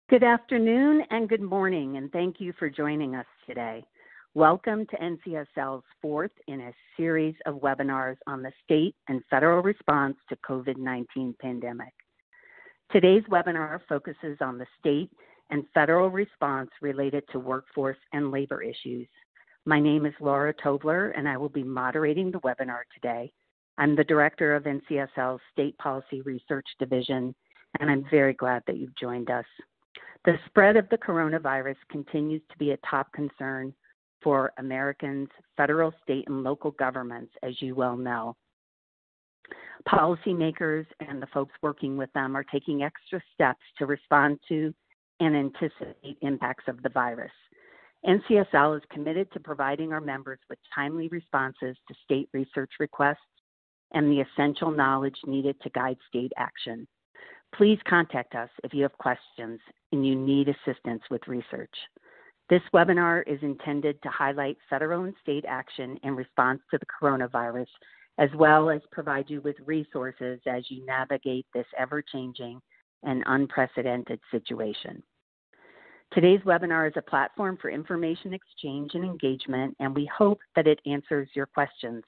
Good afternoon and good morning, and thank you for joining us today. Welcome to NCSL's fourth in a series of webinars on the state and federal response to COVID-19 pandemic. Today's webinar focuses on the state and federal response related to workforce and labor issues. My name is Laura Tobler, and I will be moderating the webinar today. I'm the director of NCSL's State Policy Research Division, and I'm very glad that you've joined us. The spread of the coronavirus continues to be a top concern for Americans, federal, state, and local governments, as you well know. Policymakers and the folks working with them are taking extra steps to respond to and anticipate impacts of the virus. NCSL is committed to providing our members with timely responses to state research requests and the essential knowledge needed to guide state action. Please contact us if you have questions and you need assistance with research. This webinar is intended to highlight federal and state action in response to the coronavirus, as well as provide you with resources as you navigate this ever-changing and unprecedented situation. Today's webinar is a platform for information exchange and engagement, and we hope that it answers your questions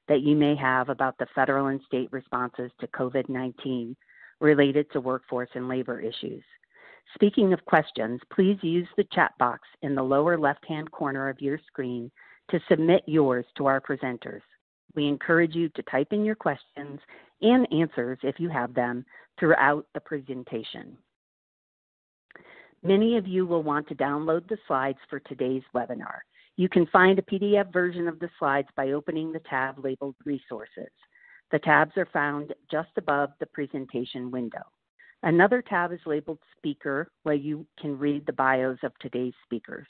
that you may have about the federal and state responses to COVID-19 related to workforce and labor issues. Speaking of questions, please use the chat box in the lower left-hand corner of your screen to submit yours to our presenters. We encourage you to type in your questions and answers, if you have them, throughout the presentation. Many of you will want to download the slides for today's webinar. You can find a PDF version of the slides by opening the tab labeled Resources. The tabs are found just above the presentation window. Another tab is labeled Speaker, where you can read the bios of today's speakers.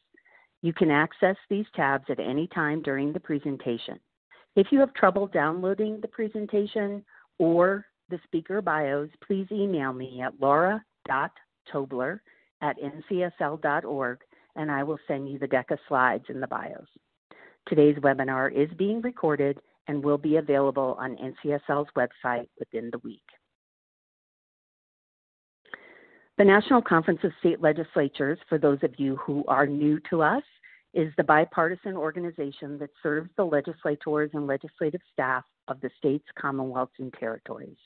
You can access these tabs at any time during the presentation. If you have trouble downloading the presentation or the speaker bios, please email me at laura.tobler@ncsl.org, and I will send you the deck of slides and the bios. Today's webinar is being recorded and will be available on NCSL's website within the week. The National Conference of State Legislatures, for those of you who are new to us, is the bipartisan organization that serves the legislators and legislative staff of the states, commonwealths, and territories.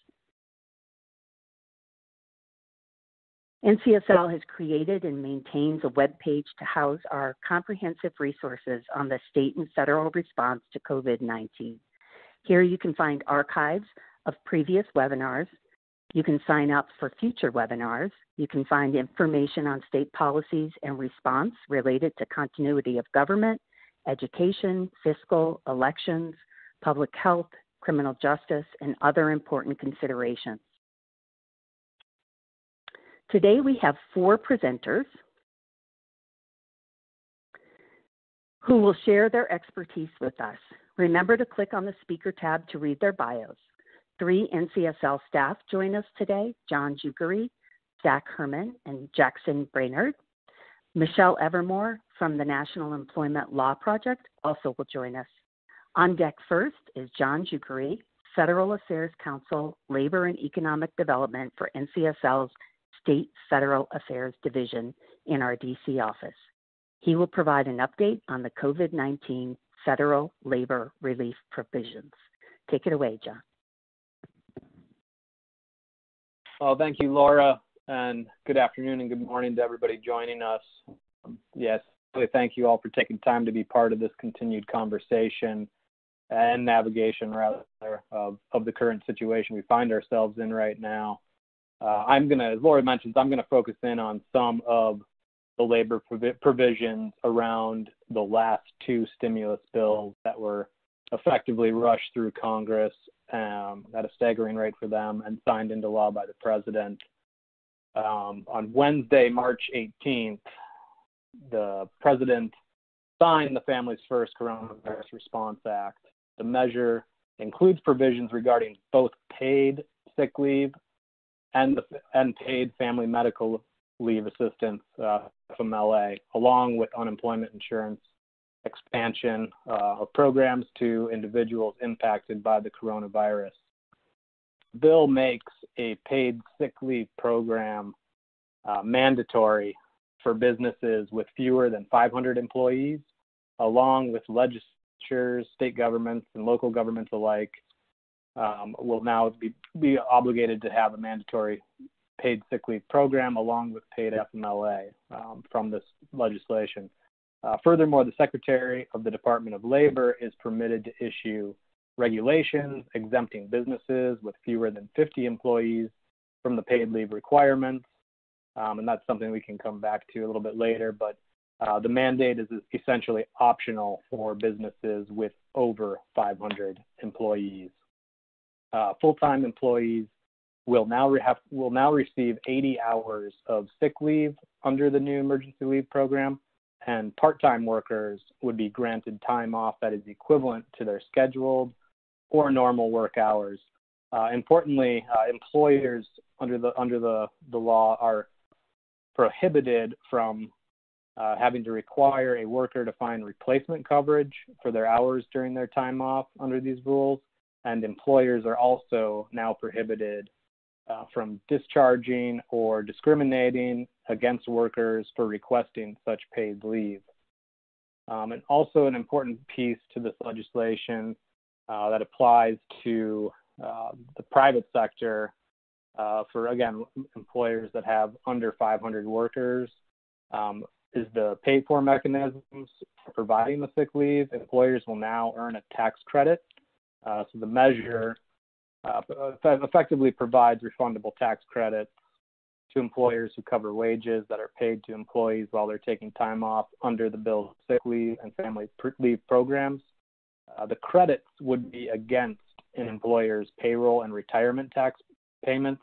NCSL has created and maintains a web page to house our comprehensive resources on the state and federal response to COVID-19. Here you can find archives of previous webinars. You can sign up for future webinars. You can find information on state policies and response related to continuity of government, education, fiscal, elections, public health, criminal justice, and other important considerations. Today we have 4 presenters who will share their expertise with us. Remember to click on the speaker tab to read their bios. 3 NCSL staff join us today: John Jukery, Zach Herman, and Jackson Brainerd. Michelle Evermore from the National Employment Law Project also will join us. On deck first is John Jukery, Federal Affairs Counsel, Labor and Economic Development for NCSL's State Federal Affairs Division in our DC office. He will provide an update on the COVID-19 federal labor relief provisions. Take it away, John. Well, thank you, Laura, and good afternoon and good morning to everybody joining us. Yes, really thank you all for taking time to be part of this continued conversation and navigation, rather, of the current situation we find ourselves in right now. As Laura mentioned, I'm going to focus in on some of the labor provisions around the last 2 stimulus bills that were effectively rushed through Congress at a staggering rate for them and signed into law by the president. On Wednesday, March 18th, the president signed the Families First Coronavirus Response Act. The measure includes provisions regarding both paid sick leave and paid family medical leave assistance, FMLA, along with unemployment insurance expansion of programs to individuals impacted by the coronavirus. The bill makes a paid sick leave program mandatory for businesses with fewer than 500 employees, along with legislatures, state governments, and local governments alike, will now be obligated to have a mandatory paid sick leave program along with paid FMLA from this legislation. Furthermore, the Secretary of the Department of Labor is permitted to issue regulations exempting businesses with fewer than 50 employees from the paid leave requirements. And that's something we can come back to a little bit later, but the mandate is essentially optional for businesses with over 500 employees. Full-time employees will now receive 80 hours of sick leave under the new emergency leave program, and part-time workers would be granted time off that is equivalent to their scheduled or normal work hours. Importantly, employers under the law are prohibited from having to require a worker to find replacement coverage for their hours during their time off under these rules, and employers are also now prohibited from discharging or discriminating against workers for requesting such paid leave. And also an important piece to this legislation that applies to the private sector for, again, employers that have under 500 workers is the pay-for mechanisms for providing the sick leave. Employers will now earn a tax credit. So the measure effectively provides refundable tax credits to employers who cover wages that are paid to employees while they're taking time off under the bill's sick leave and family leave programs. The credits would be against an employer's payroll and retirement tax payments,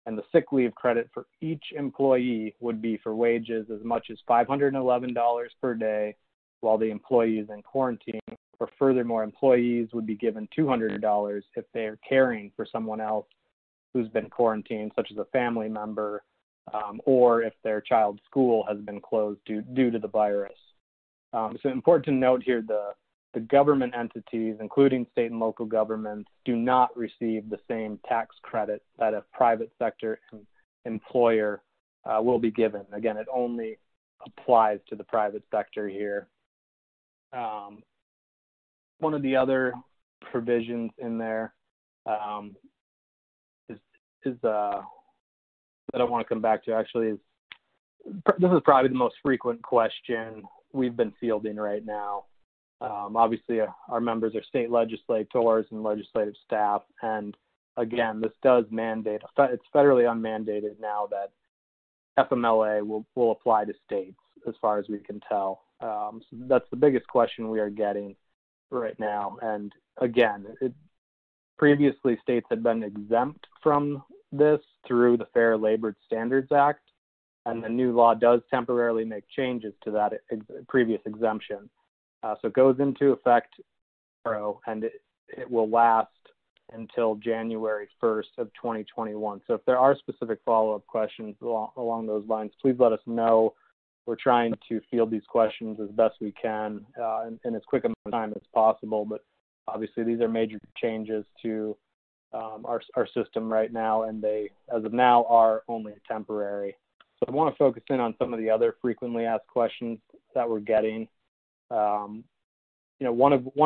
and the sick leave credit for each employee would be for wages as much as $511 per day while the employee is in quarantine. Or furthermore, employees would be given $200 if they are caring for someone else who's been quarantined, such as a family member, or if their child's school has been closed due to the virus. So important to note here, the government entities, including state and local governments, do not receive the same tax credit that a private sector employer will be given. Again, it only applies to the private sector here. One of the other provisions in there is that I want to come back to actually is this is probably the most frequent question we've been fielding right now. Obviously, our members are state legislators and legislative staff, and again, this does mandate. It's federally unmandated now that FMLA will apply to states, as far as we can tell. So that's the biggest question we are getting right now. And again, previously states had been exempt from this through the Fair Labor Standards Act, and the new law does temporarily make changes to that previous exemption. So it goes into effect tomorrow, and it will last until January 1st of 2021. So if there are specific follow-up questions along those lines, please let us know. We're trying to field these questions as best we can in as quick a time as possible. But obviously, these are major changes to our system right now, and they, as of now, are only temporary. So I want to focus in on some of the other frequently asked questions that we're getting. One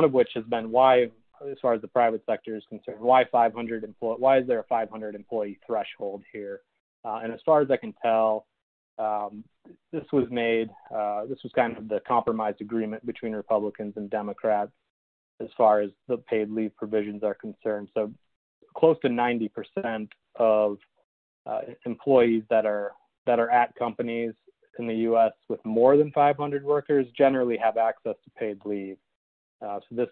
of which has been why, as far as the private sector is concerned, why is there a 500 employee threshold here? And as far as I can tell, this was kind of the compromised agreement between Republicans and Democrats as far as the paid leave provisions are concerned. So close to 90% of employees that are at companies in the U.S. with more than 500 workers generally have access to paid leave. So this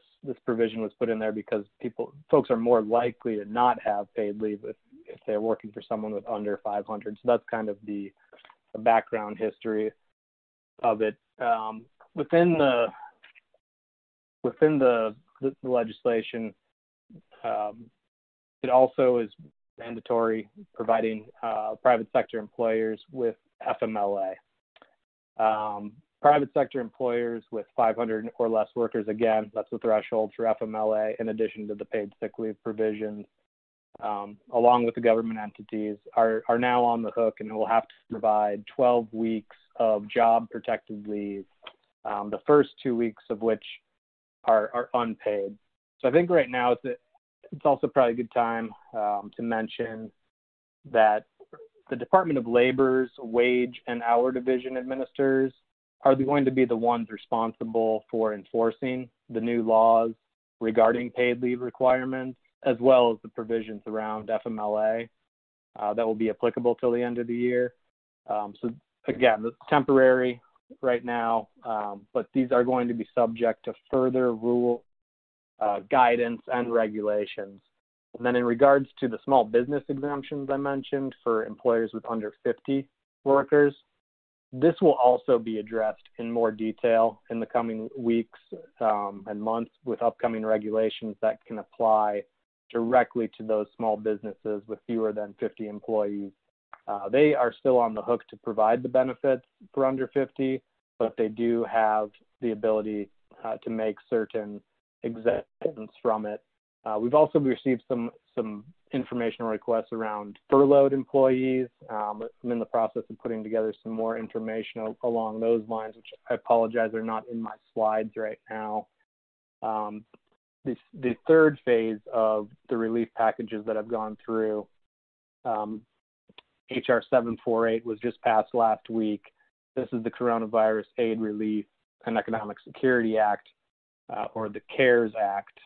provision was put in there because folks are more likely to not have paid leave if they're working for someone with under 500. So that's kind of the background history of it. Within the legislation, it also is mandatory providing private sector employers with FMLA. Private sector employers with 500 or less workers, again, that's the threshold for FMLA, in addition to the paid sick leave provisions. along with the government entities, are now on the hook and will have to provide 12 weeks of job protected leave, the first 2 weeks of which are unpaid. So I think right now it's also probably a good time to mention that the Department of Labor's Wage and Hour Division administrators are going to be the ones responsible for enforcing the new laws regarding paid leave requirements, as well as the provisions around FMLA that will be applicable till the end of the year. So again, it's temporary right now, but these are going to be subject to further rule guidance and regulations. And then in regards to the small business exemptions I mentioned for employers with under 50 workers, this will also be addressed in more detail in the coming weeks and months with upcoming regulations that can apply directly to those small businesses with fewer than 50 employees. They are still on the hook to provide the benefits for under 50, but they do have the ability to make certain exemptions from it. We've also received some informational requests around furloughed employees. I'm in the process of putting together some more information along those lines, which I apologize are not in my slides right now. The third phase of the relief packages that I've gone through, HR 748 was just passed last week. This is the Coronavirus Aid, Relief, and Economic Security Act, or the CARES Act,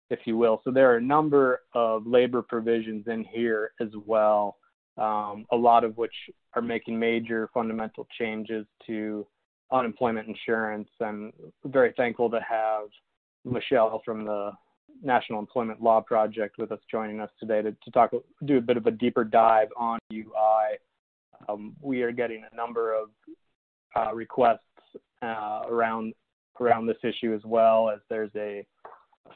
if you will. So there are a number of labor provisions in here as well, a lot of which are making major fundamental changes to unemployment insurance. And we're very thankful to have Michelle from the National Employment Law Project with us joining us today to do a bit of a deeper dive on UI. We are getting a number of requests around this issue as well, as there's a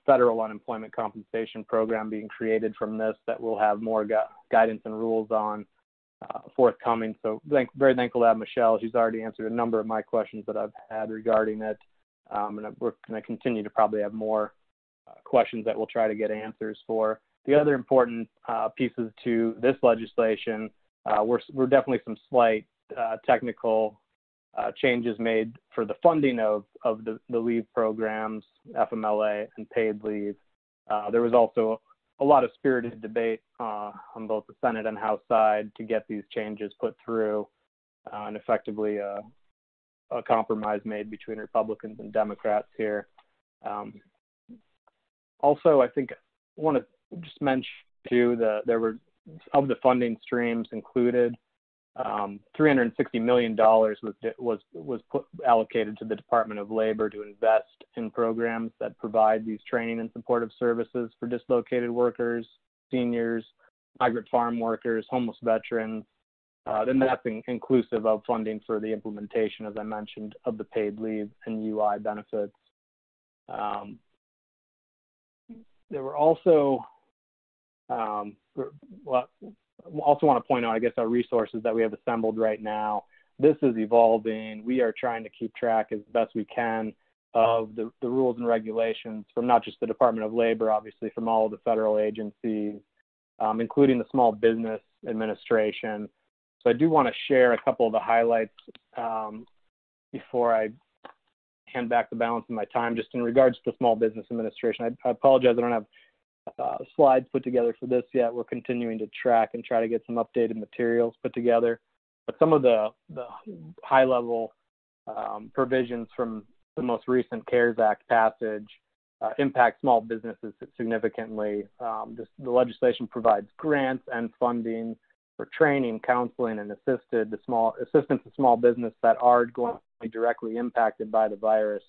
federal unemployment compensation program being created from this that will have more guidance and rules on forthcoming. So very thankful to have Michelle. She's already answered a number of my questions that I've had regarding it. And we're going to continue to probably have more questions that we'll try to get answers for. The other important pieces to this legislation were definitely some slight technical changes made for the funding of the leave programs, FMLA, and paid leave. There was also a lot of spirited debate on both the Senate and House side to get these changes put through, and effectively a compromise made between Republicans and Democrats here. Also, I think I want to just mention too there were, of the funding streams included, $360 million was allocated to the Department of Labor to invest in programs that provide these training and supportive services for dislocated workers, seniors, migrant farm workers, homeless veterans. Then that's inclusive of funding for the implementation, as I mentioned, of the paid leave and UI benefits. There were also also want to point out, I guess, our resources that we have assembled right now. This is evolving. We are trying to keep track as best we can of the rules and regulations from not just the Department of Labor, obviously from all of the federal agencies, including the Small Business Administration. So I do want to share a couple of the highlights before I hand back the balance of my time, just in regards to the Small Business Administration. I apologize, I don't have slides put together for this yet. We're continuing to track and try to get some updated materials put together. But some of the high-level provisions from the most recent CARES Act passage impact small businesses significantly. The legislation provides grants and funding for training, counseling, and assistance to small business that are going to be directly impacted by the virus.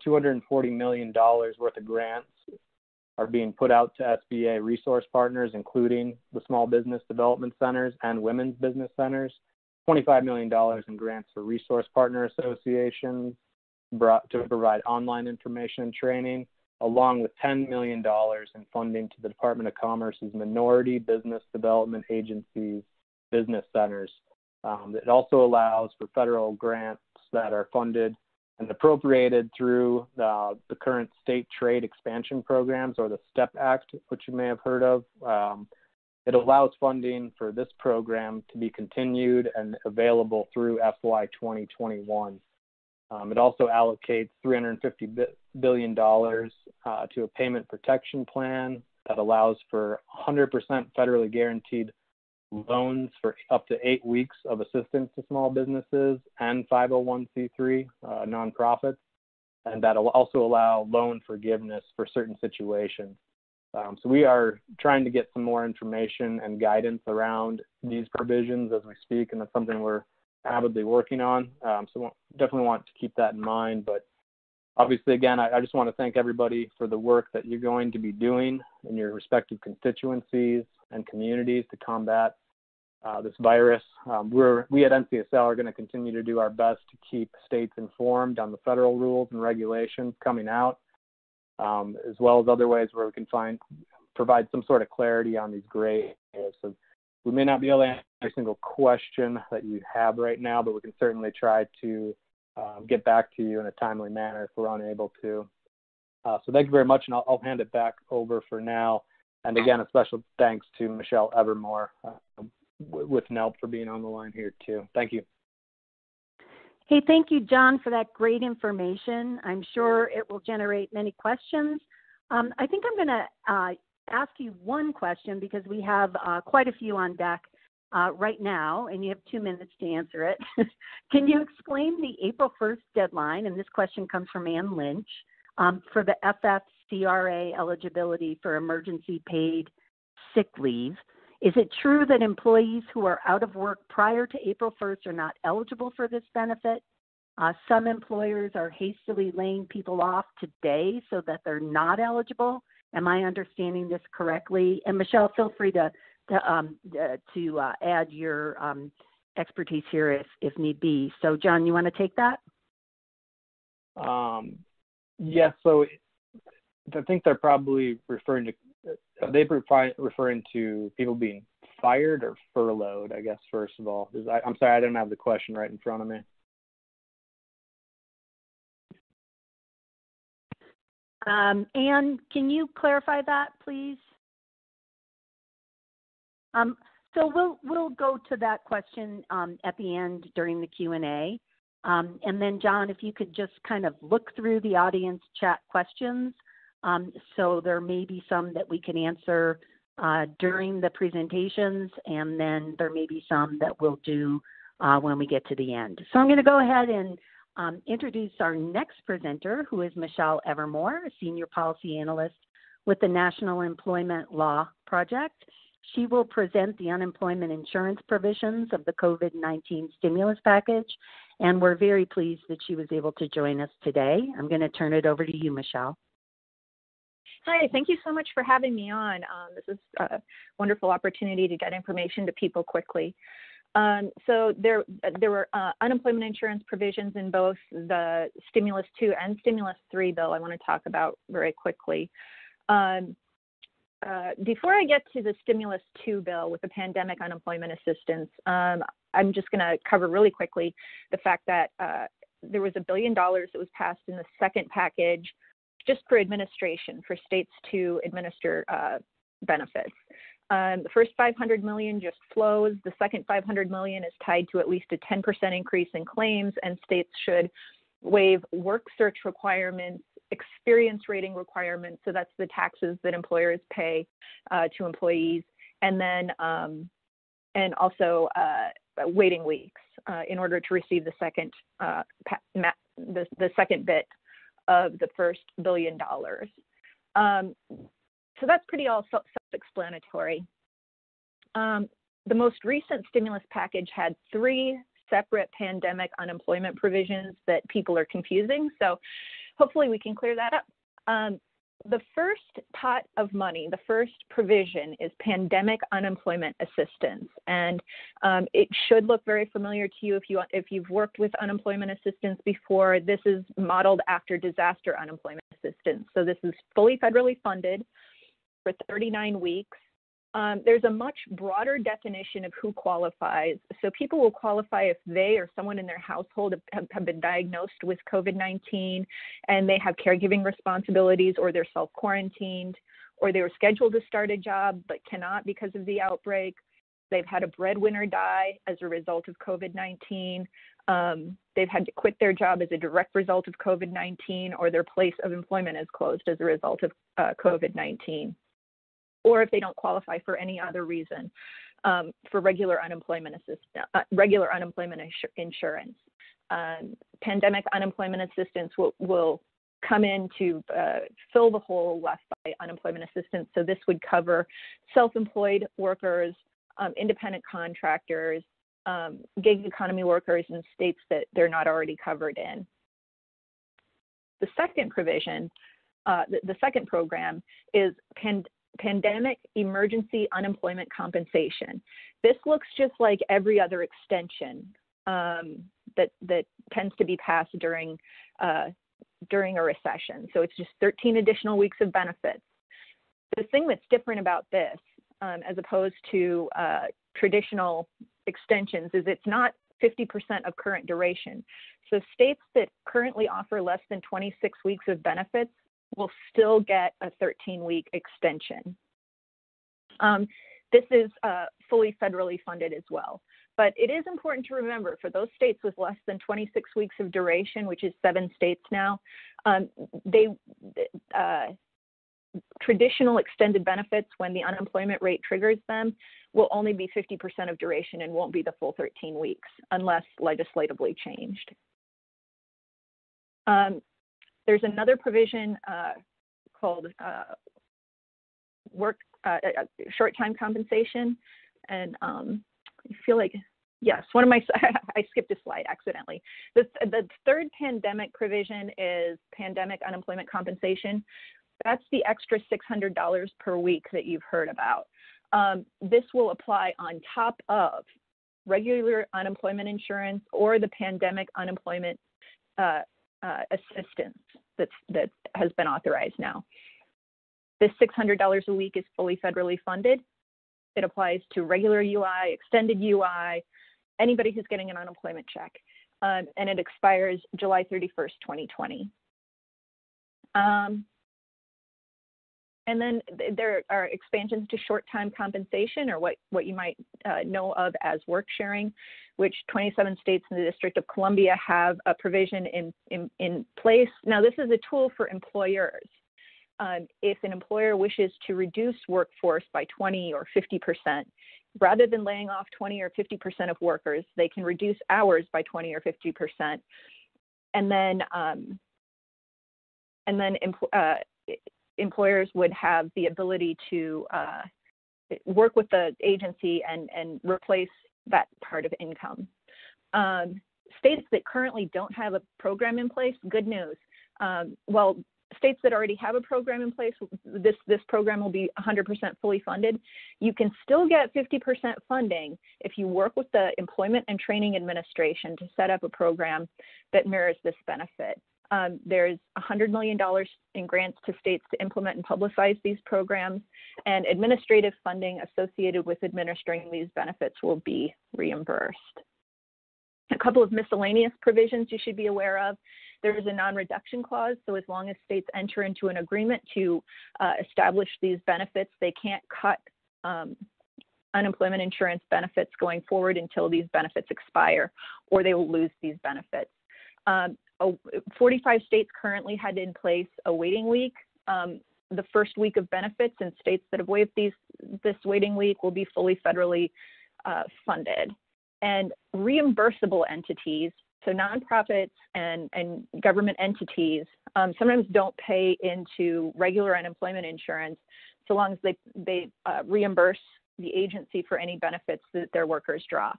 $240 million worth of grants are being put out to SBA resource partners, including the Small Business Development Centers and Women's Business Centers. $25 million in grants for resource partner associations to provide online information and training, along with $10 million in funding to the Department of Commerce's Minority Business Development Agency's business centers. It also allows for federal grants that are funded and appropriated through the current state trade expansion programs, or the STEP Act, which you may have heard of. It allows funding for this program to be continued and available through FY 2021. It also allocates $350 billion to a payment protection plan that allows for 100% federally guaranteed loans for up to 8 weeks of assistance to small businesses and 501c3 nonprofits, and that'll also allow loan forgiveness for certain situations. So we are trying to get some more information and guidance around these provisions as we speak, and that's something we're avidly working on. So definitely want to keep that in mind. But obviously, again, I just want to thank everybody for the work that you're going to be doing in your respective constituencies and communities to combat this virus. We at NCSL are going to continue to do our best to keep states informed on the federal rules and regulations coming out, as well as other ways where we can provide some sort of clarity on these gray areas. So we may not be able to answer every single question that you have right now, but we can certainly try to get back to you in a timely manner if we're unable to. So thank you very much, and I'll hand it back over for now. And again, a special thanks to Michelle Evermore with NELP for being on the line here too. Thank you. Hey, thank you, John, for that great information. I'm sure it will generate many questions. I think I'm going to ask you one question because we have quite a few on deck right now, and you have 2 minutes to answer it. Can you explain the April 1st deadline, and this question comes from Ann Lynch, for the FFCRA eligibility for emergency paid sick leave? Is it true that employees who are out of work prior to April 1st are not eligible for this benefit? Some employers are hastily laying people off today so that they're not eligible. Am I understanding this correctly? And Michelle, feel free to add your expertise here if need be. So, John, you want to take that? Yes. So I think they're probably referring to. Are they referring to people being fired or furloughed, I guess, first of all? I'm sorry, I don't have the question right in front of me. Anne, can you clarify that, please? So we'll go to that question at the end during the Q&A. And then, John, if you could just kind of look through the audience chat questions. So there may be some that we can answer during the presentations, and then there may be some that we'll do when we get to the end. So I'm going to go ahead and introduce our next presenter, who is Michelle Evermore, a senior policy analyst with the National Employment Law Project. She will present the unemployment insurance provisions of the COVID-19 stimulus package, and we're very pleased that she was able to join us today. I'm going to turn it over to you, Michelle. Hi, thank you so much for having me on. This is a wonderful opportunity to get information to people quickly. So there were unemployment insurance provisions in both the Stimulus 2 and Stimulus 3 bill I want to talk about very quickly. Before I get to the Stimulus 2 bill with the pandemic unemployment assistance, I'm just going to cover really quickly the fact that there was $1 billion that was passed in the second package just for administration, for states to administer benefits. The first $500 million just flows. The second $500 million is tied to at least a 10% increase in claims, and states should waive work search requirements, experience rating requirements, so that's the taxes that employers pay to employees, and then and also waiting weeks in order to receive the second the second bit of the first $1 billion. So that's pretty all self-explanatory. The most recent stimulus package had 3 separate pandemic unemployment provisions that people are confusing. So hopefully we can clear that up. The first pot of money, the first provision is pandemic unemployment assistance. And it should look very familiar to you if you've worked with unemployment assistance before. This is modeled after disaster unemployment assistance. So this is fully federally funded for 39 weeks. There's a much broader definition of who qualifies. So people will qualify if they or someone in their household have been diagnosed with COVID-19 and they have caregiving responsibilities, or they're self-quarantined, or they were scheduled to start a job but cannot because of the outbreak. They've had a breadwinner die as a result of COVID-19. They've had to quit their job as a direct result of COVID-19, or their place of employment is closed as a result of COVID-19. Or if they don't qualify for any other reason for regular unemployment insurance. Pandemic unemployment assistance will come in to fill the hole left by unemployment assistance. So this would cover self-employed workers, independent contractors, gig economy workers in states that they're not already covered in. The second provision, the second program is Pandemic Emergency Unemployment Compensation. This looks just like every other extension that tends to be passed during a recession. So it's just 13 additional weeks of benefits. The thing that's different about this, as opposed to traditional extensions, is it's not 50% of current duration. So states that currently offer less than 26 weeks of benefits will still get a 13-week extension. This is fully federally funded as well. But it is important to remember, for those states with less than 26 weeks of duration, which is 7 states now, traditional extended benefits, when the unemployment rate triggers them, will only be 50% of duration and won't be the full 13 weeks unless legislatively changed. There's another provision called short time compensation, and I feel like, yes, I skipped a slide accidentally. The third pandemic provision is pandemic unemployment compensation. That's the extra $600 per week that you've heard about. This will apply on top of regular unemployment insurance or the pandemic unemployment assistance that has been authorized now. This $600 a week is fully federally funded. It applies to regular UI, extended UI, anybody who's getting an unemployment check, and it expires July 31st, 2020. And then there are expansions to short-time compensation, or what you might know of as work sharing, which 27 states and the District of Columbia have a provision in place. Now, this is a tool for employers. If an employer wishes to reduce workforce by 20 or 50%, rather than laying off 20 or 50% of workers, they can reduce hours by 20 or 50%, and then employers would have the ability to work with the agency and replace that part of income. States that currently don't have a program in place, good news. Well, states that already have a program in place, this program will be 100% fully funded. You can still get 50% funding if you work with the Employment and Training Administration to set up a program that mirrors this benefit. There's $100 million in grants to states to implement and publicize these programs, and administrative funding associated with administering these benefits will be reimbursed. A couple of miscellaneous provisions you should be aware of. There is a non-reduction clause, so as long as states enter into an agreement to establish these benefits, they can't cut unemployment insurance benefits going forward until these benefits expire, or they will lose these benefits. 45 states currently had in place a waiting week. The first week of benefits in states that have waived this waiting week will be fully federally funded. And reimbursable entities, so nonprofits and government entities, sometimes don't pay into regular unemployment insurance so long as they reimburse the agency for any benefits that their workers draw.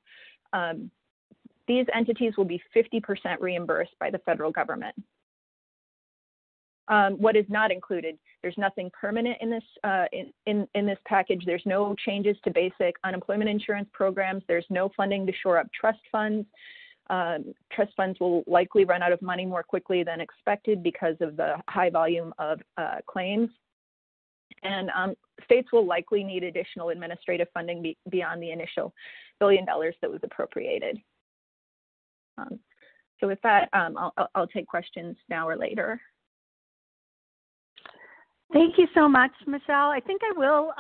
These entities will be 50% reimbursed by the federal government. What is not included, there's nothing permanent in this package. There's no changes to basic unemployment insurance programs. There's no funding to shore up trust funds. Trust funds will likely run out of money more quickly than expected because of the high volume of claims. And states will likely need additional administrative funding beyond the initial $1 billion that was appropriated. So with that, I'll take questions now or later. Thank you so much, Michelle. I think I will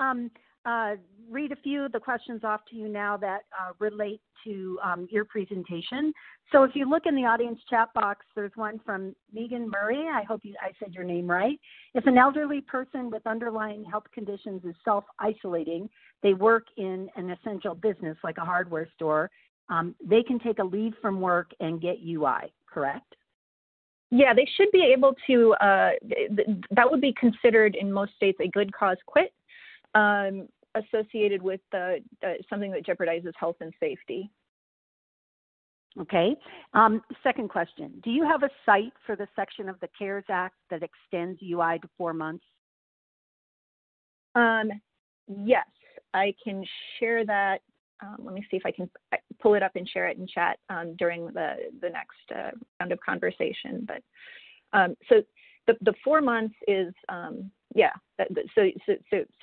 read a few of the questions off to you now that relate to your presentation. So if you look in the audience chat box, there's one from Megan Murray. I hope I said your name right. If an elderly person with underlying health conditions is self-isolating, they work in an essential business like a hardware store, they can take a leave from work and get UI, correct? Yeah, they should be able to, that would be considered in most states a good cause quit associated with something that jeopardizes health and safety. Okay. Second question. Do you have a cite for the section of the CARES Act that extends UI to 4 months? Yes, I can share that. Let me see if I can pull it up and share it in chat during the next round of conversation. But so the 4 months is, yeah, so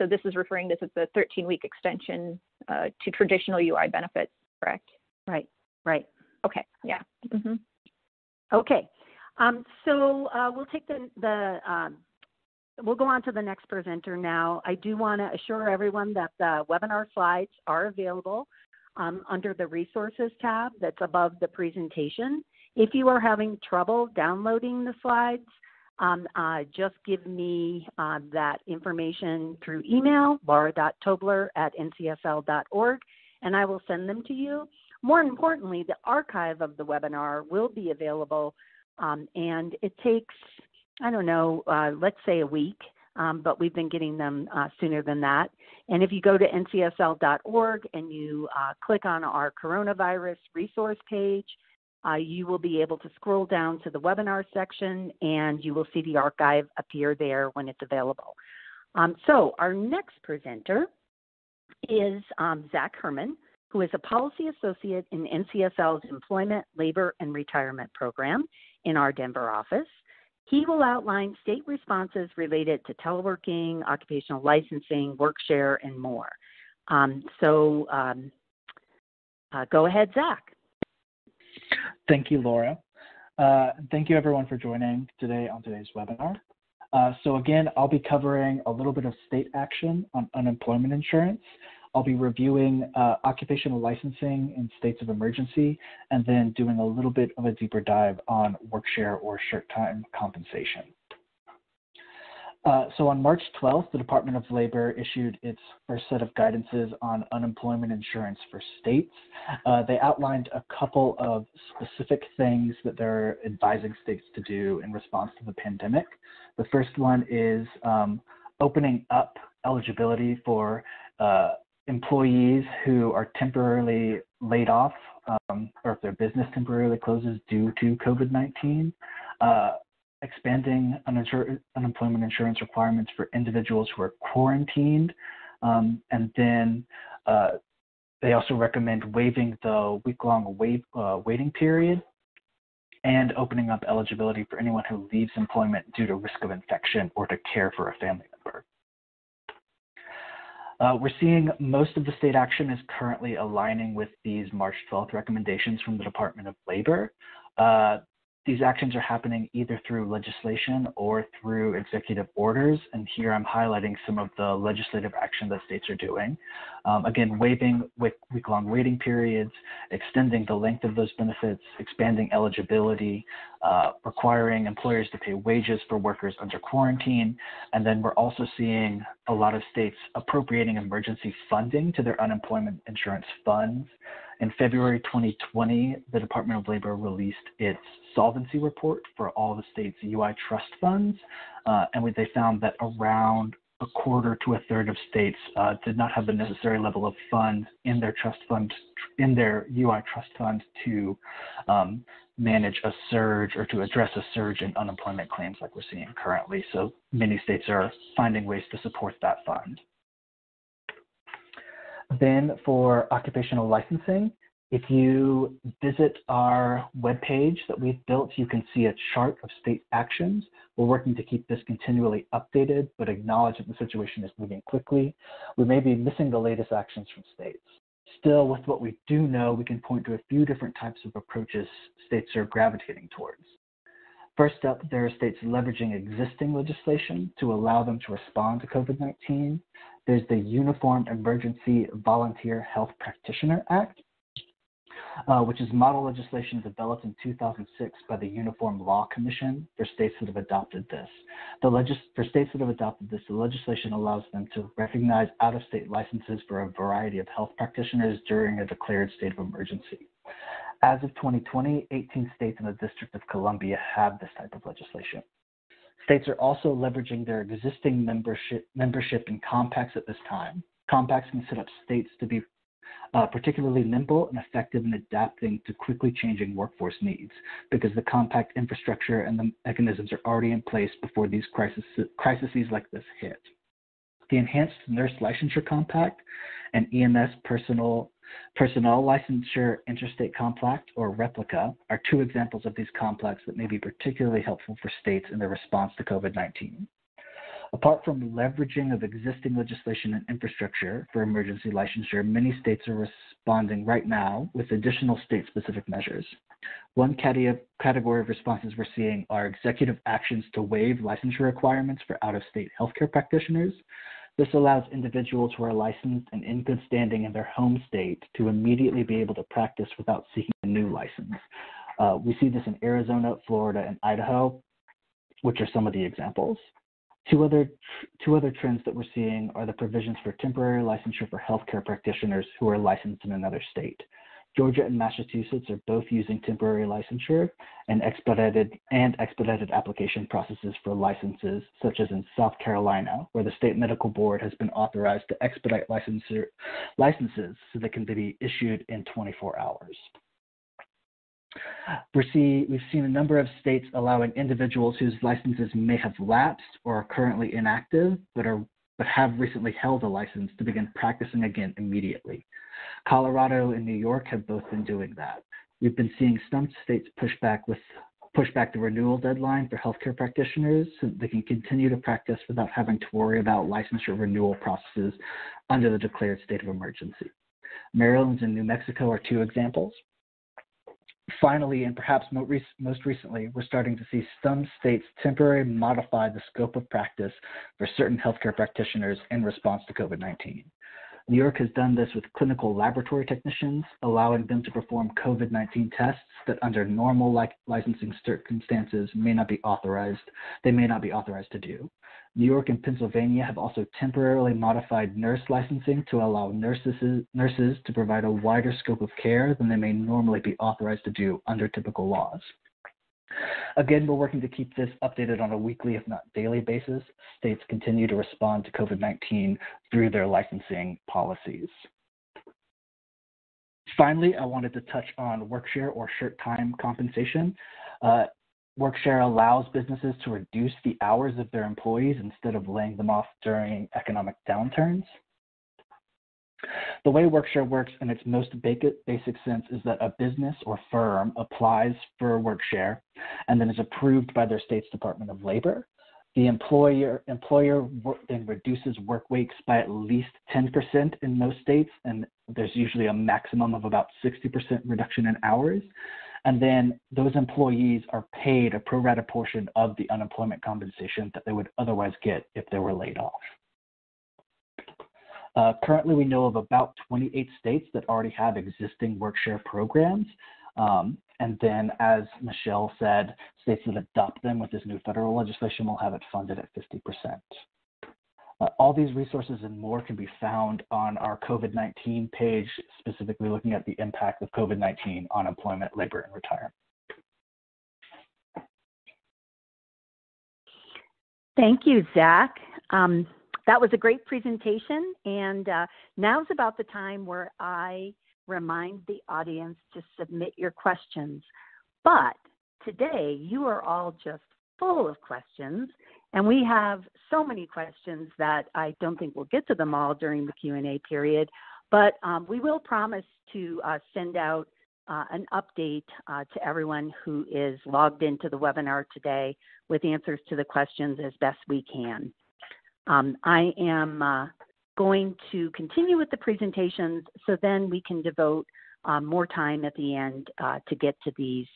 this is referring to the 13-week extension to traditional UI benefits, correct? Right, right. Okay, yeah. Mm-hmm. Okay, so we'll take we'll go on to the next presenter now. I do want to assure everyone that the webinar slides are available under the resources tab that's above the presentation. If you are having trouble downloading the slides, just give me that information through email, laura.tobler@ncsl.org, and I will send them to you. More importantly, the archive of the webinar will be available, and it takes, I don't know, let's say a week, but we've been getting them sooner than that. And if you go to ncsl.org and you click on our coronavirus resource page, you will be able to scroll down to the webinar section and you will see the archive appear there when it's available. So our next presenter is Zach Herman, who is a policy associate in NCSL's Employment, Labor, and Retirement Program in our Denver office. He will outline state responses related to teleworking, occupational licensing, workshare, and more. Go ahead, Zach. Thank you, Laura. Thank you, everyone, for joining today on today's webinar. So again, I'll be covering a little bit of state action on unemployment insurance. I'll be reviewing occupational licensing in states of emergency, and then doing a little bit of a deeper dive on workshare or short-time compensation. So on March 12th, the Department of Labor issued its first set of guidances on unemployment insurance for states. They outlined a couple of specific things that they're advising states to do in response to the pandemic. The first one is opening up eligibility for employees who are temporarily laid off or if their business temporarily closes due to COVID-19, expanding unemployment insurance requirements for individuals who are quarantined, and then they also recommend waiving the week-long waiting period and opening up eligibility for anyone who leaves employment due to risk of infection or to care for a family member. We're seeing most of the state action is currently aligning with these March 12th recommendations from the Department of Labor. These actions are happening either through legislation or through executive orders, and here I'm highlighting some of the legislative action that states are doing. Again, waiving week-long waiting periods, extending the length of those benefits, expanding eligibility, requiring employers to pay wages for workers under quarantine, and then we're also seeing a lot of states appropriating emergency funding to their unemployment insurance funds. In February 2020, the Department of Labor released its solvency report for all the state's UI trust funds, and they found that around a quarter to a third of states did not have the necessary level of funds in their trust fund, in their UI trust fund to manage a surge or to address a surge in unemployment claims like we're seeing currently. So many states are finding ways to support that fund. Then for occupational licensing, If you visit our webpage that we've built, you can see a chart of state actions. We're working to keep this continually updated, but acknowledge that the situation is moving quickly. We may be missing the latest actions from states. Still, with what we do know, we can point to a few different types of approaches states are gravitating towards. First up, there are states leveraging existing legislation to allow them to respond to COVID-19. There's the Uniform Emergency Volunteer Health Practitioner Act, which is model legislation developed in 2006 by the Uniform Law Commission for states that have adopted this. For states that have adopted this, the legislation allows them to recognize out-of-state licenses for a variety of health practitioners during a declared state of emergency. As of 2020, 18 states and the District of Columbia have this type of legislation. States are also leveraging their existing membership in compacts at this time. Compacts can set up states to be particularly nimble and effective in adapting to quickly changing workforce needs, because the compact infrastructure and the mechanisms are already in place before these crises like this hit. The Enhanced Nurse Licensure Compact and EMS Personnel Licensure Interstate Compact, or REPLICA, are two examples of these compacts that may be particularly helpful for states in their response to COVID-19. Apart from leveraging of existing legislation and infrastructure for emergency licensure, many states are responding right now with additional state-specific measures. One category of responses we're seeing are executive actions to waive licensure requirements for out-of-state healthcare practitioners. This allows individuals who are licensed and in good standing in their home state to immediately be able to practice without seeking a new license. We see this in Arizona, Florida, and Idaho, which are some of the examples. Two other trends that we're seeing are the provisions for temporary licensure for healthcare practitioners who are licensed in another state. Georgia and Massachusetts are both using temporary licensure and expedited application processes for licenses, such as in South Carolina, where the state medical board has been authorized to expedite licenses so they can be issued in 24 hours. We've seen a number of states allowing individuals whose licenses may have lapsed or are currently inactive, but have recently held a license to begin practicing again immediately. Colorado and New York have both been doing that. We've been seeing some states push back the renewal deadline for healthcare practitioners so that they can continue to practice without having to worry about licensure renewal processes under the declared state of emergency. Maryland and New Mexico are two examples. Finally, and perhaps most recently, we're starting to see some states temporarily modify the scope of practice for certain healthcare practitioners in response to COVID-19. New York has done this with clinical laboratory technicians, allowing them to perform COVID-19 tests that under normal licensing circumstances may not be authorized to do. New York and Pennsylvania have also temporarily modified nurse licensing to allow nurses to provide a wider scope of care than they may normally be authorized to do under typical laws. Again, we're working to keep this updated on a weekly, if not daily basis. States continue to respond to COVID-19 through their licensing policies. Finally, I wanted to touch on work-share or shirt time compensation. Work-share allows businesses to reduce the hours of their employees instead of laying them off during economic downturns. The way work-share works in its most basic sense is that a business or firm applies for work-share and then is approved by their state's Department of Labor. The employer then reduces work weeks by at least 10% in most states, and there's usually a maximum of about 60% reduction in hours. And then those employees are paid a pro rata portion of the unemployment compensation that they would otherwise get if they were laid off. Currently, we know of about 28 states that already have existing work-share programs. And then, as Michelle said, states that adopt them with this new federal legislation will have it funded at 50%. All these resources and more can be found on our COVID-19 page, specifically looking at the impact of COVID-19 on employment, labor, and retirement. Thank you, Zach. That was a great presentation, and now's about the time where I remind the audience to submit your questions. But today, you are all just full of questions, and we have so many questions that I don't think we'll get to them all during the Q&A period. But we will promise to send out an update to everyone who is logged into the webinar today with answers to the questions as best we can. I am going to continue with the presentations so then we can devote more time at the end to get to these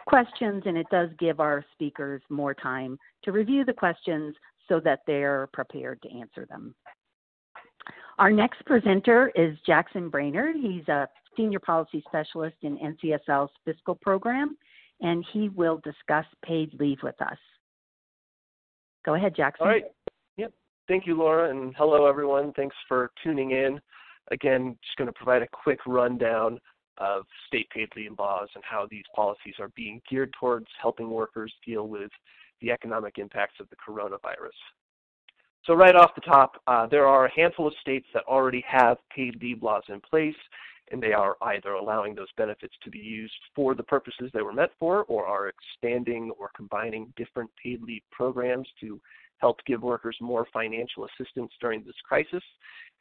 questions, and it does give our speakers more time to review the questions so that they're prepared to answer them. Our next presenter is Jackson Brainerd. He's a Senior Policy Specialist in NCSL's fiscal program, and he will discuss paid leave with us. Go ahead, Jackson. All right. Yep. Thank you, Laura, and hello, everyone. Thanks for tuning in. Again, just going to provide a quick rundown of state paid leave laws and how these policies are being geared towards helping workers deal with the economic impacts of the coronavirus. So right off the top, there are a handful of states that already have paid leave laws in place, and they are either allowing those benefits to be used for the purposes they were meant for, or are expanding or combining different paid leave programs to help give workers more financial assistance during this crisis.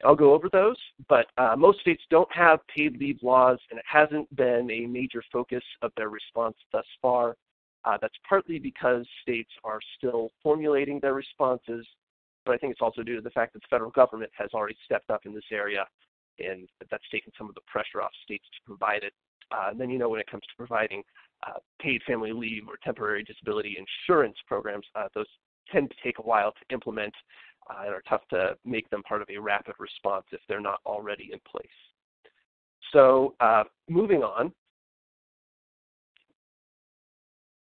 I'll go over those, but most states don't have paid leave laws, and it hasn't been a major focus of their response thus far. That's partly because states are still formulating their responses, but I think it's also due to the fact that the federal government has already stepped up in this area, and that's taken some of the pressure off states to provide it. And then, when it comes to providing paid family leave or temporary disability insurance programs, those tend to take a while to implement and are tough to make them part of a rapid response if they're not already in place. So moving on,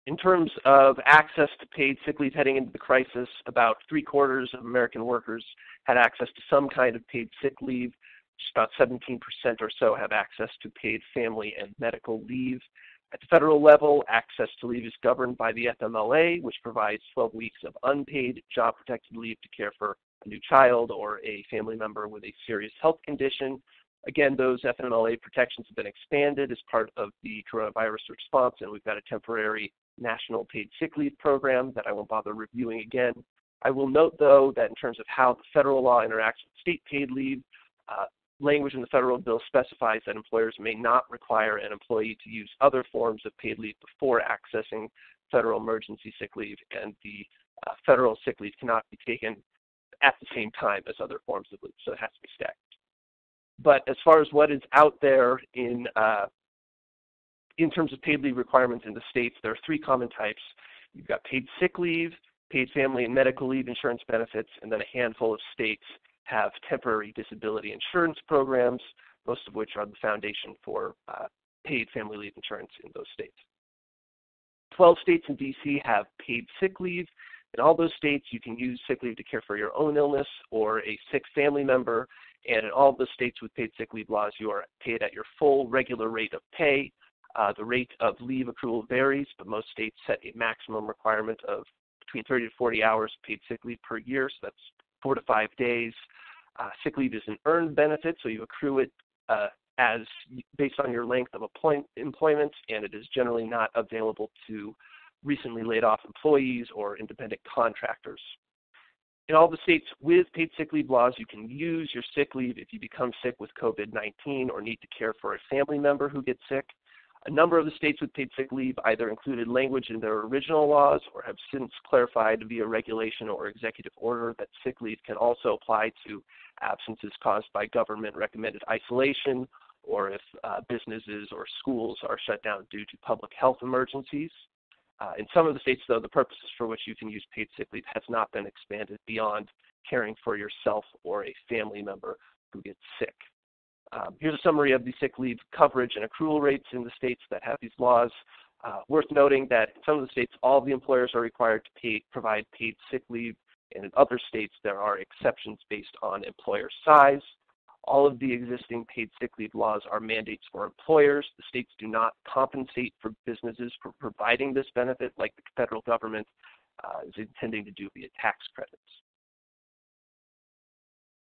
in terms of access to paid sick leave heading into the crisis, about 3/4 of American workers had access to some kind of paid sick leave. Just about 17% or so have access to paid family and medical leave. At the federal level, access to leave is governed by the FMLA, which provides 12 weeks of unpaid job-protected leave to care for a new child or a family member with a serious health condition. Again, those FMLA protections have been expanded as part of the coronavirus response, and we've got a temporary national paid sick leave program that I won't bother reviewing again. I will note, though, that in terms of how the federal law interacts with state paid leave, language in the federal bill specifies that employers may not require an employee to use other forms of paid leave before accessing federal emergency sick leave, and the federal sick leave cannot be taken at the same time as other forms of leave, so it has to be stacked. But as far as what is out there in terms of paid leave requirements in the states, there are 3 common types. You've got paid sick leave, paid family and medical leave insurance benefits, and then a handful of states have temporary disability insurance programs, most of which are the foundation for paid family leave insurance in those states. 12 states and DC have paid sick leave. In all those states, you can use sick leave to care for your own illness or a sick family member. And in all the states with paid sick leave laws, you are paid at your full regular rate of pay. The rate of leave accrual varies, but most states set a maximum requirement of between 30 to 40 hours paid sick leave per year, so that's 4 to 5 days. Sick leave is an earned benefit, so you accrue it as based on your length of employment, and it is generally not available to recently laid off employees or independent contractors. In all the states with paid sick leave laws, you can use your sick leave if you become sick with COVID-19 or need to care for a family member who gets sick. A number of the states with paid sick leave either included language in their original laws or have since clarified via regulation or executive order that sick leave can also apply to absences caused by government-recommended isolation, or if businesses or schools are shut down due to public health emergencies. In some of the states, though, the purposes for which you can use paid sick leave has not been expanded beyond caring for yourself or a family member who gets sick. Here's a summary of the sick leave coverage and accrual rates in the states that have these laws. Worth noting that in some of the states, all the employers are required to provide paid sick leave, and in other states, there are exceptions based on employer size. All of the existing paid sick leave laws are mandates for employers. The states do not compensate for businesses for providing this benefit like the federal government is intending to do via tax credits.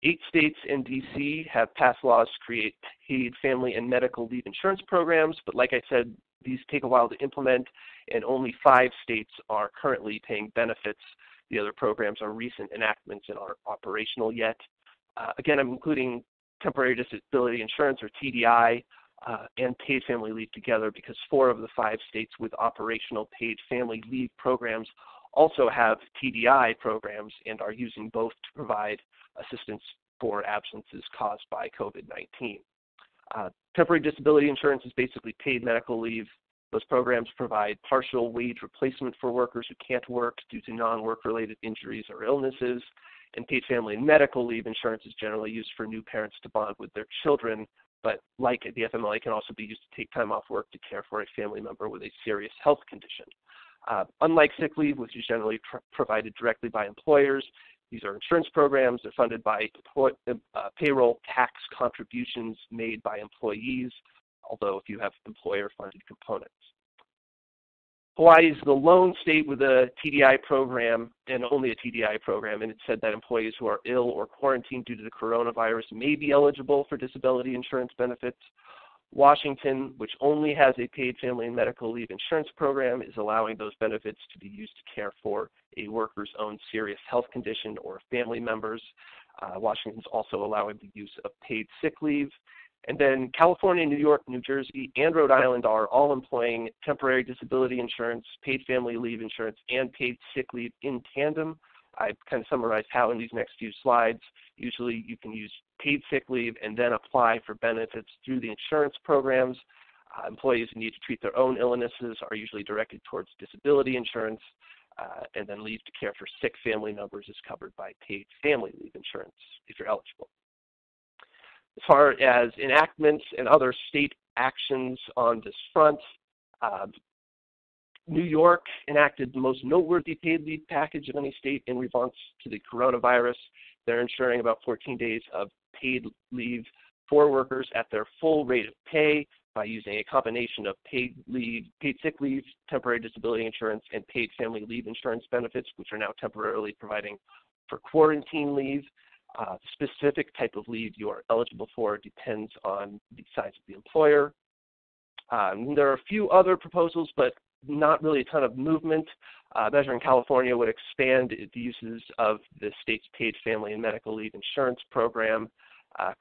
8 states and DC have passed laws to create paid family and medical leave insurance programs, but like I said, these take a while to implement, and only 5 states are currently paying benefits. The other programs are recent enactments and aren't operational yet. Again, I'm including temporary disability insurance, or TDI, and paid family leave together, because 4 of the 5 states with operational paid family leave programs also have TDI programs and are using both to provide assistance for absences caused by COVID-19. Temporary disability insurance is basically paid medical leave. Those programs provide partial wage replacement for workers who can't work due to non-work-related injuries or illnesses. And paid family and medical leave insurance is generally used for new parents to bond with their children, but like the FMLA, can also be used to take time off work to care for a family member with a serious health condition. Unlike sick leave, which is generally provided directly by employers, these are insurance programs. They're funded by payroll tax contributions made by employees, although if you have employer-funded components. Hawaii is the lone state with a TDI program, and only a TDI program, and it said that employees who are ill or quarantined due to the coronavirus may be eligible for disability insurance benefits. Washington, which only has a paid family and medical leave insurance program, is allowing those benefits to be used to care for a worker's own serious health condition or family members. Washington's also allowing the use of paid sick leave. And then California, New York, New Jersey, and Rhode Island are all employing temporary disability insurance, paid family leave insurance, and paid sick leave in tandem. I've kind of summarized how in these next few slides. Usually you can use paid sick leave and then apply for benefits through the insurance programs. Employees who need to treat their own illnesses are usually directed towards disability insurance, and then leave to care for sick family members is covered by paid family leave insurance if you're eligible. As far as enactments and other state actions on this front, New York enacted the most noteworthy paid leave package of any state in response to the coronavirus. They're ensuring about 14 days of paid leave for workers at their full rate of pay by using a combination of paid sick leave, temporary disability insurance, and paid family leave insurance benefits, which are now temporarily providing for quarantine leave. The specific type of leave you are eligible for depends on the size of the employer. There are a few other proposals, but not really a ton of movement. Measure in California would expand the uses of the state's paid family and medical leave insurance program.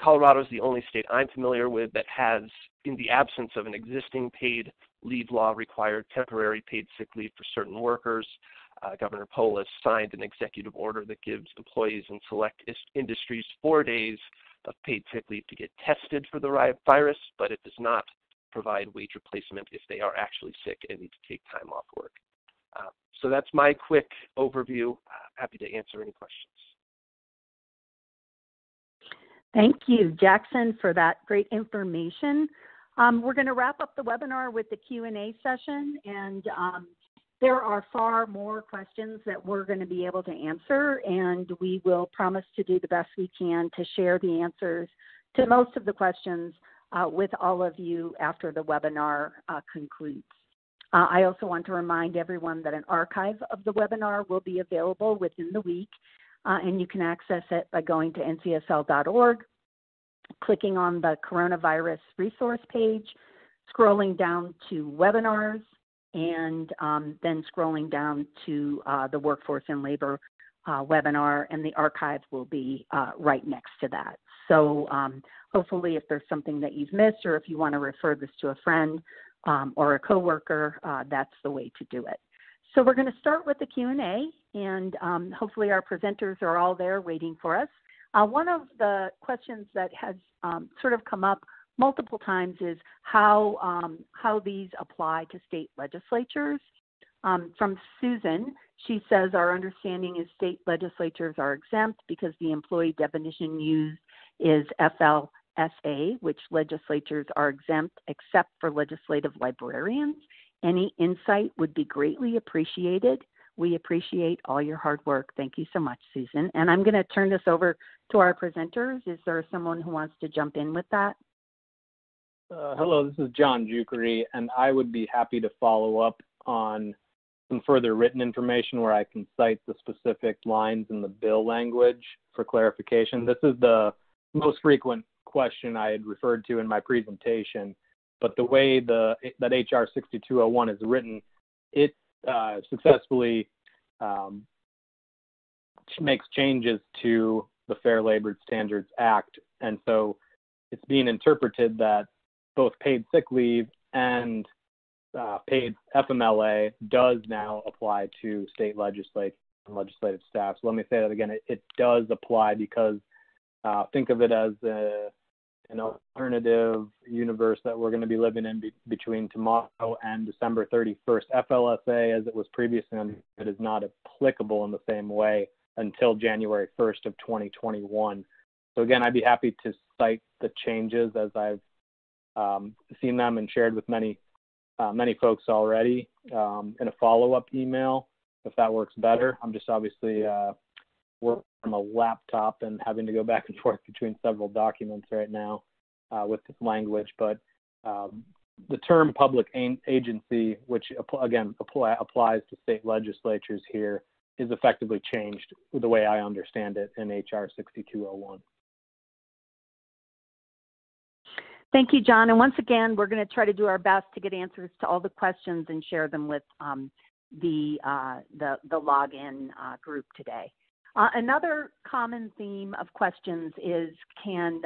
Colorado is the only state I'm familiar with that has, in the absence of an existing paid leave law, required temporary paid sick leave for certain workers. Governor Polis signed an executive order that gives employees in select industries 4 days of paid sick leave to get tested for the virus, but it does not provide wage replacement if they are actually sick and need to take time off work. So that's my quick overview. Happy to answer any questions. Thank you, Jackson, for that great information. We're going to wrap up the webinar with the Q&A session, and there are far more questions that we're going to be able to answer, and we will promise to do the best we can to share the answers to most of the questions with all of you after the webinar concludes. I also want to remind everyone that an archive of the webinar will be available within the week, and you can access it by going to ncsl.org, clicking on the coronavirus resource page, scrolling down to webinars, and then scrolling down to the Workforce and Labor webinar, and the archive will be right next to that. So hopefully if there's something that you've missed, or if you want to refer this to a friend or a coworker, that's the way to do it. So we're going to start with the Q&A, and hopefully our presenters are all there waiting for us. One of the questions that has sort of come up multiple times is how these apply to state legislatures. From Susan, she says, our understanding is state legislatures are exempt because the employee definition used is FLSA, which legislatures are exempt except for legislative librarians. Any insight would be greatly appreciated. We appreciate all your hard work. Thank you so much, Susan. And I'm going to turn this over to our presenters. Is there someone who wants to jump in with that? Hello, this is John Jukery, and I would be happy to follow up on some further written information where I can cite the specific lines in the bill language for clarification. This is the most frequent question I had referred to in my presentation, but the way that HR 6201 is written, it successfully makes changes to the Fair Labor Standards Act, and so it's being interpreted that both paid sick leave and paid FMLA does now apply to state legislators and legislative staff. So let me say that again. It does apply because think of it as an alternative universe that we're going to be living in between tomorrow and December 31st. FLSA, as it was previously understood, is not applicable in the same way until January 1st of 2021. So again, I'd be happy to cite the changes as I've seen them and shared with many folks already in a follow-up email, if that works better. I'm just obviously working from a laptop and having to go back and forth between several documents right now with this language. But the term public agency, which again applies to state legislatures here, is effectively changed the way I understand it in HR 6201. Thank you, John. And once again, we're going to try to do our best to get answers to all the questions and share them with the login group today. Another common theme of questions is can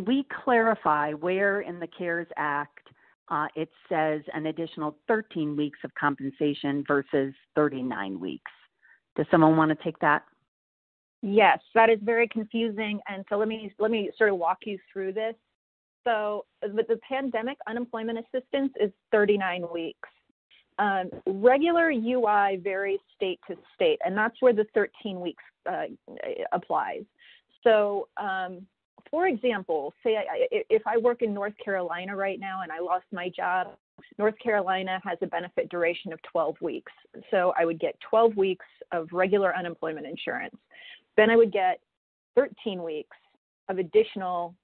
we clarify where in the CARES Act it says an additional 13 weeks of compensation versus 39 weeks? Does someone want to take that? Yes, that is very confusing. And so let me sort of walk you through this. So the pandemic unemployment assistance is 39 weeks. Regular UI varies state to state, and that's where the 13 weeks applies. So, for example, say if I work in North Carolina right now and I lost my job, North Carolina has a benefit duration of 12 weeks. So I would get 12 weeks of regular unemployment insurance. Then I would get 13 weeks of additional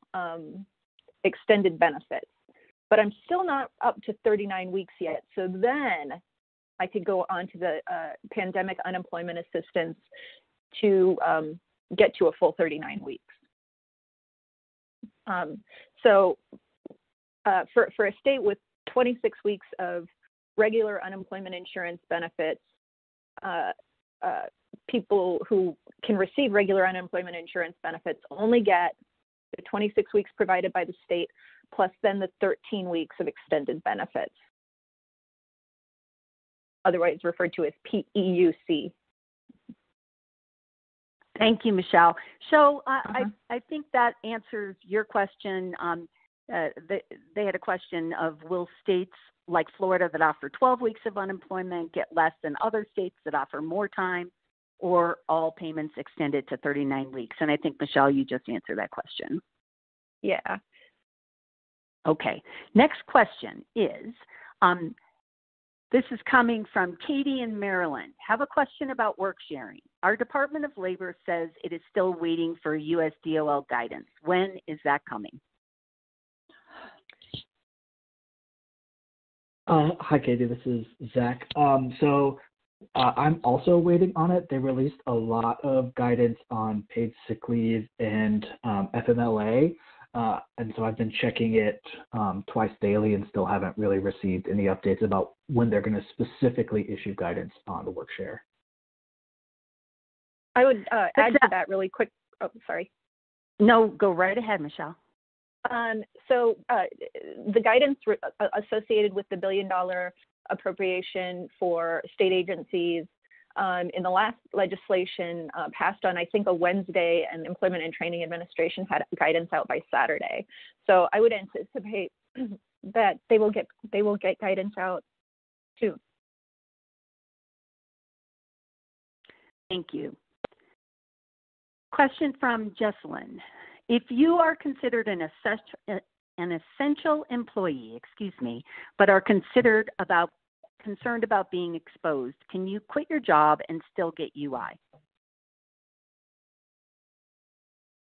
extended benefits. But I'm still not up to 39 weeks yet. So then I could go on to the pandemic unemployment assistance to get to a full 39 weeks. So for a state with 26 weeks of regular unemployment insurance benefits, people who can receive regular unemployment insurance benefits only get the 26 weeks provided by the state, plus then the 13 weeks of extended benefits, otherwise referred to as PEUC. Thank you, Michelle. So I think that answers your question. They had a question of, will states like Florida that offer 12 weeks of unemployment get less than other states that offer more time, or all payments extended to 39 weeks? And I think, Michelle, you just answered that question. Yeah. Okay. Next question is, this is coming from Katie in Maryland. Have a question about work sharing. Our Department of Labor says it is still waiting for USDOL guidance. When is that coming? Hi, Katie. This is Zach. I'm also waiting on it. They released a lot of guidance on paid sick leave and FMLA, and so I've been checking it twice daily and still haven't really received any updates about when they're going to specifically issue guidance on the work share. I would add to that really quick. Oh, sorry. No, go right ahead, Michelle. So the guidance associated with the $1 billion appropriation for state agencies in the last legislation passed on, I think, a Wednesday, and Employment and Training Administration had guidance out by Saturday. So I would anticipate that they will get guidance out soon. Thank you. Question from Jesselyn. If you are considered an essential employee, but are concerned about being exposed, can you quit your job and still get UI?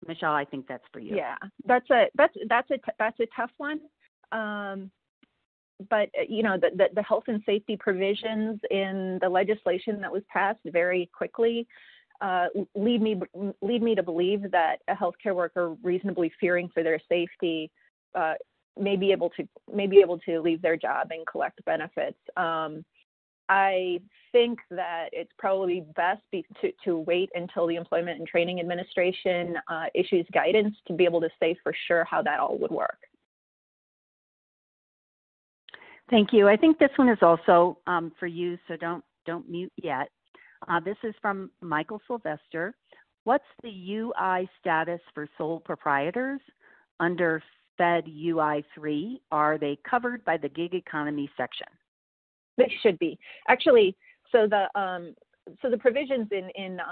Michelle, I think that's for you. Yeah, that's a tough one. But you know, the health and safety provisions in the legislation that was passed very quickly lead me to believe that a healthcare worker reasonably fearing for their safety may be able to leave their job and collect benefits. I think that it's probably best to wait until the Employment and Training Administration issues guidance to be able to say for sure how that all would work. Thank you. I think this one is also for you, so don't mute yet. This is from Michael Sylvester. What's the UI status for sole proprietors under Fed UI 3? Are they covered by the gig economy section? They should be. Actually, so the provisions in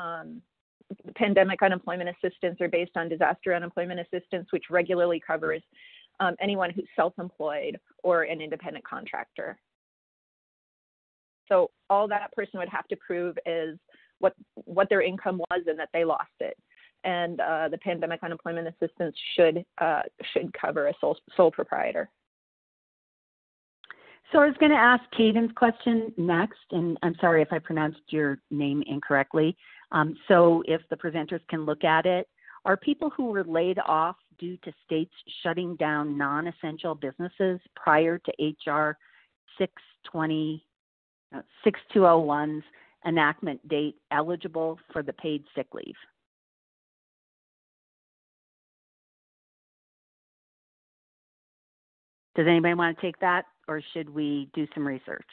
pandemic unemployment assistance are based on disaster unemployment assistance, which regularly covers anyone who's self-employed or an independent contractor. So all that person would have to prove is what their income was and that they lost it. And the pandemic unemployment assistance should cover a sole proprietor. So I was going to ask Caden's question next, and I'm sorry if I pronounced your name incorrectly. So if the presenters can look at it, are people who were laid off due to states shutting down non-essential businesses prior to HR 6201's enactment date eligible for the paid sick leave? Does anybody want to take that, or should we do some research?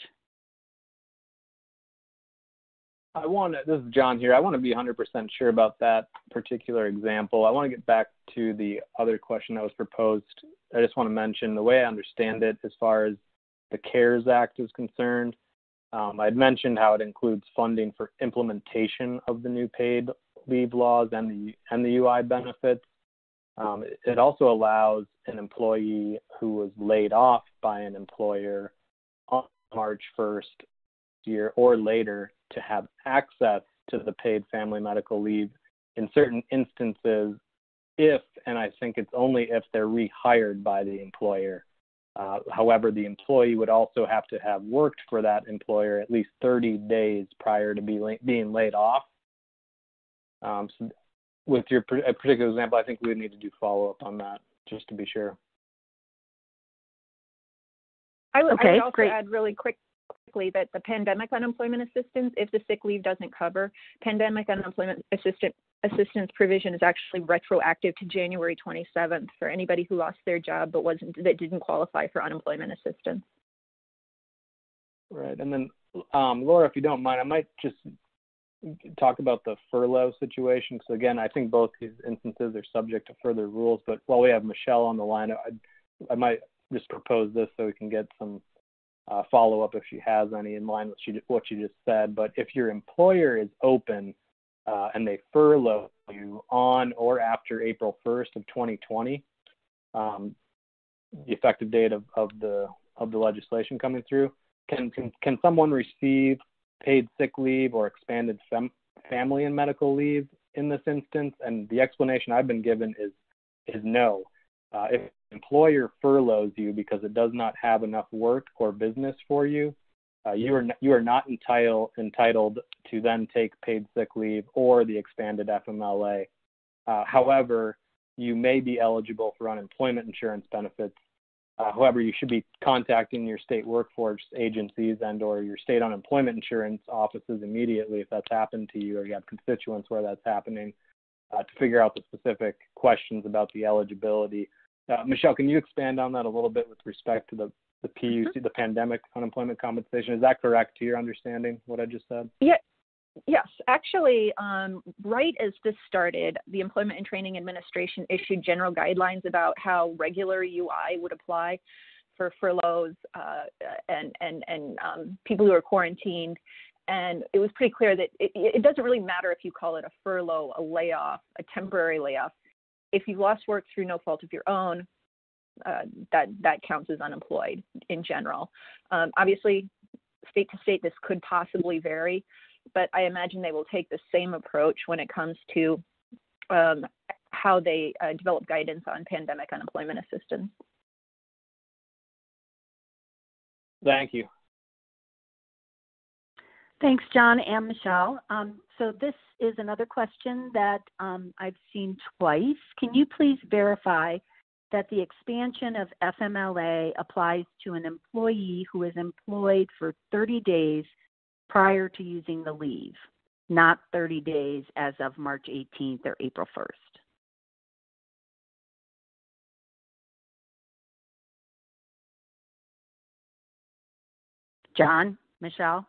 This is John here. I want to be 100% sure about that particular example. I want to get back to the other question that was proposed. I just want to mention the way I understand it as far as the CARES Act is concerned. I'd mentioned how it includes funding for implementation of the new paid leave laws and the UI benefits. It also allows an employee who was laid off by an employer on March 1st year or later to have access to the paid family medical leave in certain instances if, and I think it's only if, they're rehired by the employer. However, the employee would also have to have worked for that employer at least 30 days prior to being laid off. So with your particular example, I think we would need to do follow-up on that just to be sure. I would also add really quickly that the pandemic unemployment assistance, if the sick leave doesn't cover, pandemic unemployment assistance provision is actually retroactive to January 27th for anybody who lost their job but didn't qualify for unemployment assistance. Right, and then Laura, if you don't mind, I might just talk about the furlough situation. So again, I think both these instances are subject to further rules, but while we have Michelle on the line, I might just propose this so we can get some follow-up if she has any in line with what she just said. But if your employer is open and they furlough you on or after April 1st of 2020, the effective date of the legislation coming through, can someone receive paid sick leave or expanded family and medical leave in this instance? And the explanation I've been given is no. If an employer furloughs you because it does not have enough work or business for you, you are not entitled to then take paid sick leave or the expanded FMLA. However, you may be eligible for unemployment insurance benefits. However, you should be contacting your state workforce agencies and or your state unemployment insurance offices immediately if that's happened to you or you have constituents where that's happening to figure out the specific questions about the eligibility. Michelle, can you expand on that a little bit with respect to the PEUC, the pandemic unemployment compensation? Is that correct to your understanding, what I just said? Yeah. Yes, actually, right as this started, the Employment and Training Administration issued general guidelines about how regular UI would apply for furloughs and people who are quarantined. And it was pretty clear that it doesn't really matter if you call it a furlough, a layoff, a temporary layoff. If you lost work through no fault of your own, that counts as unemployed in general. Obviously, state to state, this could possibly vary, but I imagine they will take the same approach when it comes to how they develop guidance on pandemic unemployment assistance. Thank you. Thanks, John and Michelle. So this is another question that I've seen twice. Can you please verify that the expansion of FMLA applies to an employee who is employed for 30 days prior to using the leave, not 30 days as of March 18th or April 1st. John, Michelle?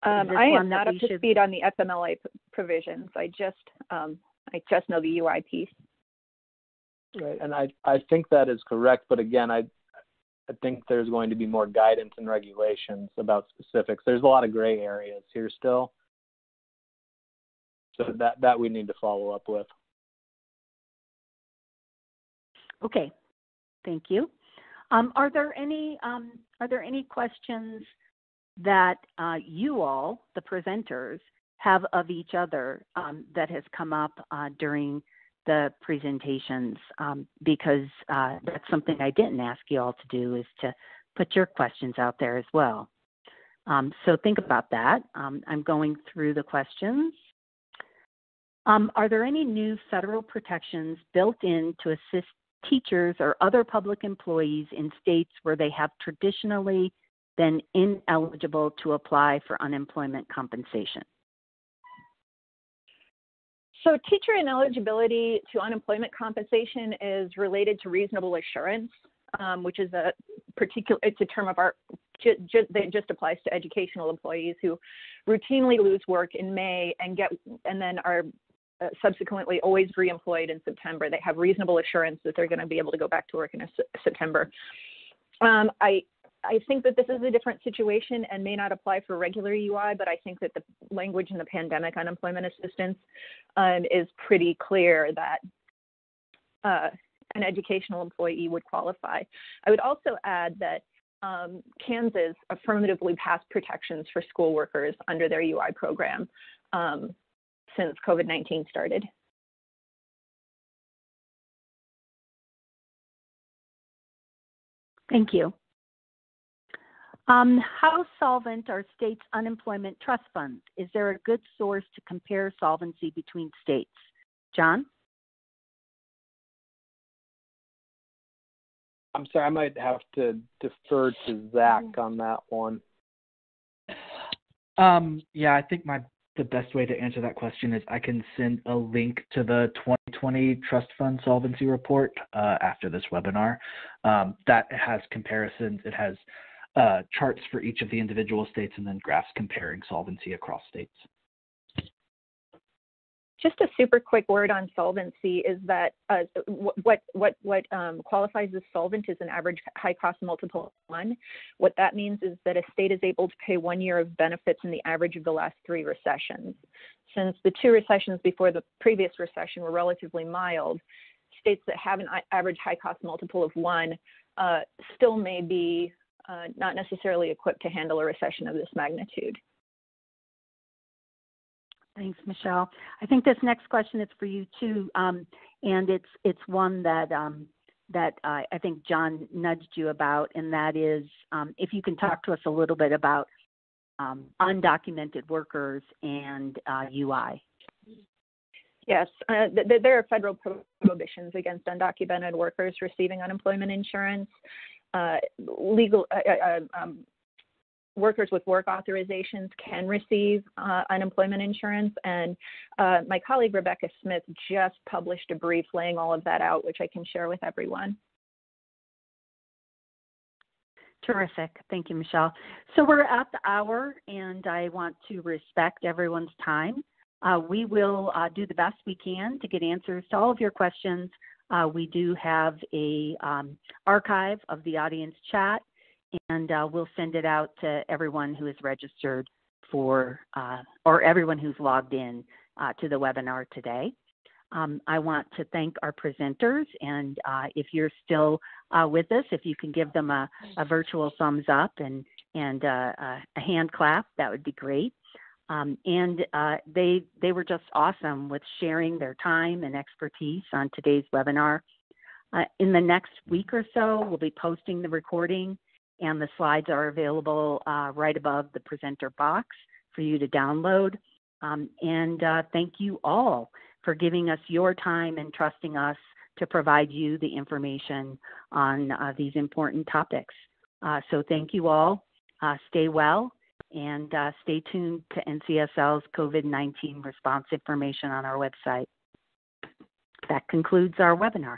I am not up to speed on the FMLA provisions. I just know the UI piece. Right, and I think that is correct, but again, I think there's going to be more guidance and regulations about specifics. There's a lot of gray areas here still, so that we need to follow up with. Okay, thank you. Are there any questions that you all, the presenters, have of each other that has come up during the presentations? Because that's something I didn't ask you all to do, is to put your questions out there as well. So think about that. I'm going through the questions. Are there any new federal protections built in to assist teachers or other public employees in states where they have traditionally been ineligible to apply for unemployment compensation? So teacher ineligibility to unemployment compensation is related to reasonable assurance, which is it's a term of art that just applies to educational employees who routinely lose work in May and then are subsequently always reemployed in September. They have reasonable assurance that they're going to be able to go back to work in September. I think that this is a different situation and may not apply for regular UI, but I think that the language in the pandemic unemployment assistance is pretty clear that an educational employee would qualify. I would also add that Kansas affirmatively passed protections for school workers under their UI program since COVID-19 started. Thank you. How solvent are states' unemployment trust funds? Is there a good source to compare solvency between states? John? I'm sorry, I might have to defer to Zach on that one. Yeah, I think the best way to answer that question is I can send a link to the 2020 Trust Fund Solvency Report after this webinar. That has comparisons. It has charts for each of the individual states and then graphs comparing solvency across states. Just a super quick word on solvency is that what qualifies as solvent is an average high cost multiple of 1. What that means is that a state is able to pay 1 year of benefits in the average of the last 3 recessions. Since the 2 recessions before the previous recession were relatively mild, states that have an average high cost multiple of 1 still may be not necessarily equipped to handle a recession of this magnitude. Thanks, Michelle. I think this next question is for you too, and it's one that I think John nudged you about, and that is if you can talk to us a little bit about undocumented workers and UI. Yes, there are federal prohibitions against undocumented workers receiving unemployment insurance. Workers with work authorizations can receive unemployment insurance, and my colleague Rebecca Smith just published a brief laying all of that out, which I can share with everyone. Terrific. Thank you, Michelle. So we're at the hour, and I want to respect everyone's time. We will do the best we can to get answers to all of your questions. We do have a archive of the audience chat, and we'll send it out to everyone who is registered for, or everyone who's logged in to the webinar today. I want to thank our presenters, and if you're still with us, if you can give them a virtual thumbs up and a hand clap, that would be great. They were just awesome with sharing their time and expertise on today's webinar. In the next week or so, we'll be posting the recording, and the slides are available right above the presenter box for you to download. Thank you all for giving us your time and trusting us to provide you the information on these important topics. So thank you all. Stay well and stay tuned to NCSL's COVID-19 response information on our website. That concludes our webinar.